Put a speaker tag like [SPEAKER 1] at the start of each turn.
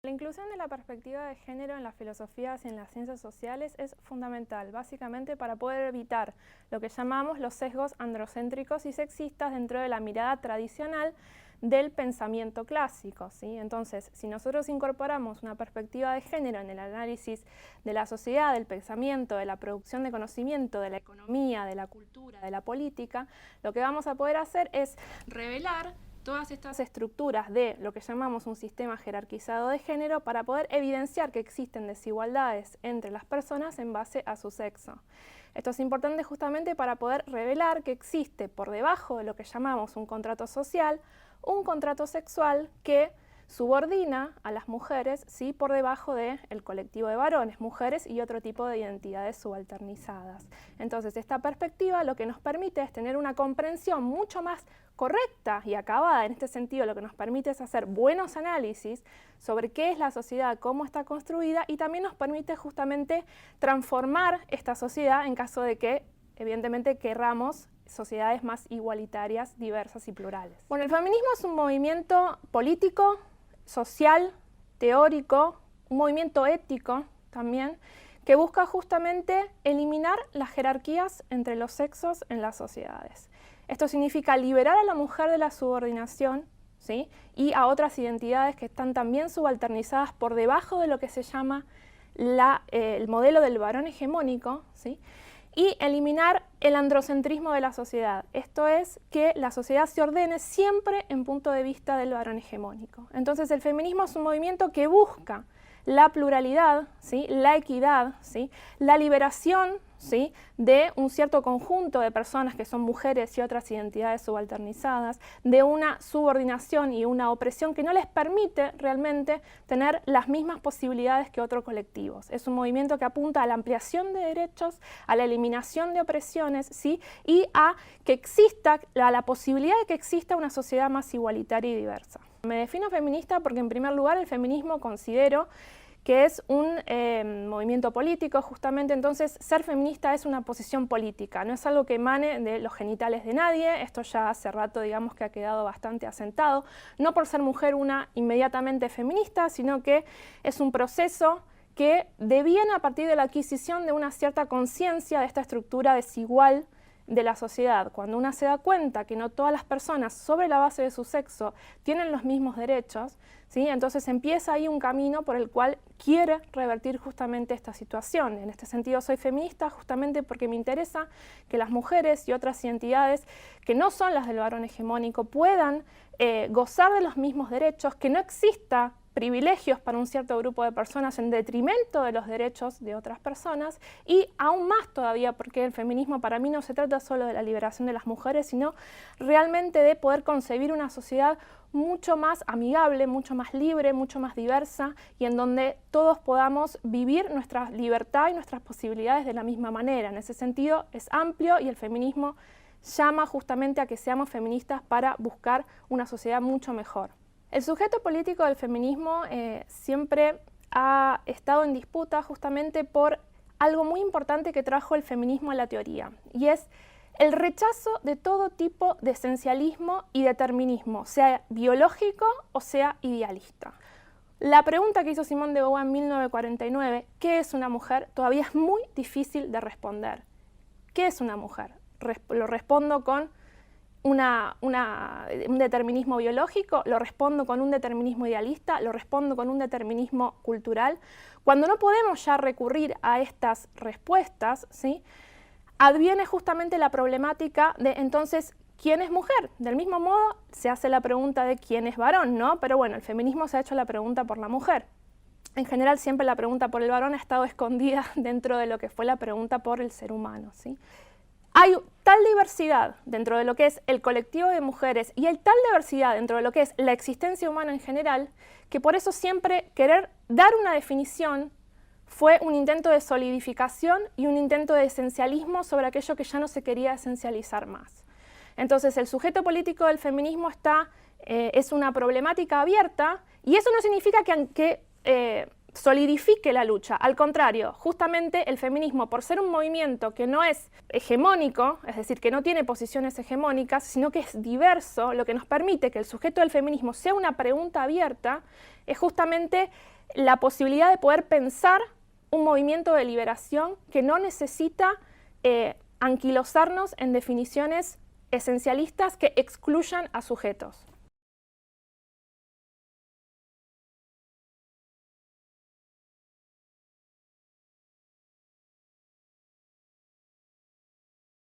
[SPEAKER 1] La inclusión de la perspectiva de género en las filosofías y en las ciencias sociales es fundamental, básicamente para poder evitar lo que llamamos los sesgos androcéntricos y sexistas dentro de la mirada tradicional del pensamiento clásico, ¿sí? Entonces, si nosotros incorporamos una perspectiva de género en el análisis de la sociedad, del pensamiento, de la producción de conocimiento, de la economía, de la cultura, de la política, lo que vamos a poder hacer es revelar todas estas estructuras de lo que llamamos un sistema jerarquizado de género para poder evidenciar que existen desigualdades entre las personas en base a su sexo. Esto es importante justamente para poder revelar que existe por debajo de lo que llamamos un contrato social, un contrato sexual que subordina a las mujeres, ¿sí?, por debajo del colectivo de varones, mujeres y otro tipo de identidades subalternizadas. Entonces, esta perspectiva lo que nos permite es tener una comprensión mucho más correcta y acabada. En este sentido, lo que nos permite es hacer buenos análisis sobre qué es la sociedad, cómo está construida, y también nos permite justamente transformar esta sociedad en caso de que, evidentemente, querramos sociedades más igualitarias, diversas y plurales. Bueno, el feminismo es un movimiento político, social, teórico, un movimiento ético también, que busca justamente eliminar las jerarquías entre los sexos en las sociedades. Esto significa liberar a la mujer de la subordinación, ¿sí?, y a otras identidades que están también subalternizadas por debajo de lo que se llama el modelo del varón hegemónico, ¿sí?, y eliminar el androcentrismo de la sociedad. Esto es que la sociedad se ordene siempre en punto de vista del varón hegemónico. Entonces el feminismo es un movimiento que busca la pluralidad, ¿sí?, la equidad, ¿sí?, la liberación, ¿sí?, de un cierto conjunto de personas que son mujeres y otras identidades subalternizadas, de una subordinación y una opresión que no les permite realmente tener las mismas posibilidades que otros colectivos. Es un movimiento que apunta a la ampliación de derechos, a la eliminación de opresiones, ¿sí?, y a que exista, a la posibilidad de que exista una sociedad más igualitaria y diversa. Me defino feminista porque, en primer lugar, el feminismo considero que es un movimiento político, justamente. Entonces ser feminista es una posición política, no es algo que emane de los genitales de nadie. Esto ya hace rato, digamos, que ha quedado bastante asentado, no por ser mujer una inmediatamente feminista, sino que es un proceso que deviene a partir de la adquisición de una cierta conciencia de esta estructura desigual de la sociedad. Cuando una se da cuenta que no todas las personas, sobre la base de su sexo, tienen los mismos derechos, ¿sí?, entonces empieza ahí un camino por el cual quiere revertir justamente esta situación. En este sentido soy feminista justamente porque me interesa que las mujeres y otras identidades que no son las del varón hegemónico puedan gozar de los mismos derechos, que no exista privilegios para un cierto grupo de personas en detrimento de los derechos de otras personas, y aún más todavía porque el feminismo para mí no se trata solo de la liberación de las mujeres, sino realmente de poder concebir una sociedad mucho más amigable, mucho más libre, mucho más diversa, y en donde todos podamos vivir nuestra libertad y nuestras posibilidades de la misma manera. En ese sentido es amplio, y el feminismo llama justamente a que seamos feministas para buscar una sociedad mucho mejor. El sujeto político del feminismo siempre ha estado en disputa justamente por algo muy importante que trajo el feminismo a la teoría, y es el rechazo de todo tipo de esencialismo y determinismo, sea biológico o sea idealista. La pregunta que hizo Simone de Beauvoir en 1949, ¿qué es una mujer?, todavía es muy difícil de responder. ¿Qué es una mujer? Lo respondo con un determinismo biológico, lo respondo con un determinismo idealista, lo respondo con un determinismo cultural. Cuando no podemos ya recurrir a estas respuestas, ¿sí?, adviene justamente la problemática de, entonces, ¿quién es mujer? Del mismo modo se hace la pregunta de quién es varón, ¿no? Pero bueno, el feminismo se ha hecho la pregunta por la mujer. En general siempre la pregunta por el varón ha estado escondida dentro de lo que fue la pregunta por el ser humano, ¿sí? Hay tal diversidad dentro de lo que es el colectivo de mujeres, y hay tal diversidad dentro de lo que es la existencia humana en general, que por eso siempre querer dar una definición fue un intento de solidificación y un intento de esencialismo sobre aquello que ya no se quería esencializar más. Entonces el sujeto político del feminismo es una problemática abierta, y eso no significa que solidifique la lucha. Al contrario, justamente el feminismo, por ser un movimiento que no es hegemónico, es decir, que no tiene posiciones hegemónicas, sino que es diverso, lo que nos permite que el sujeto del feminismo sea una pregunta abierta, es justamente la posibilidad de poder pensar un movimiento de liberación que no necesita anquilosarnos en definiciones esencialistas que excluyan a sujetos.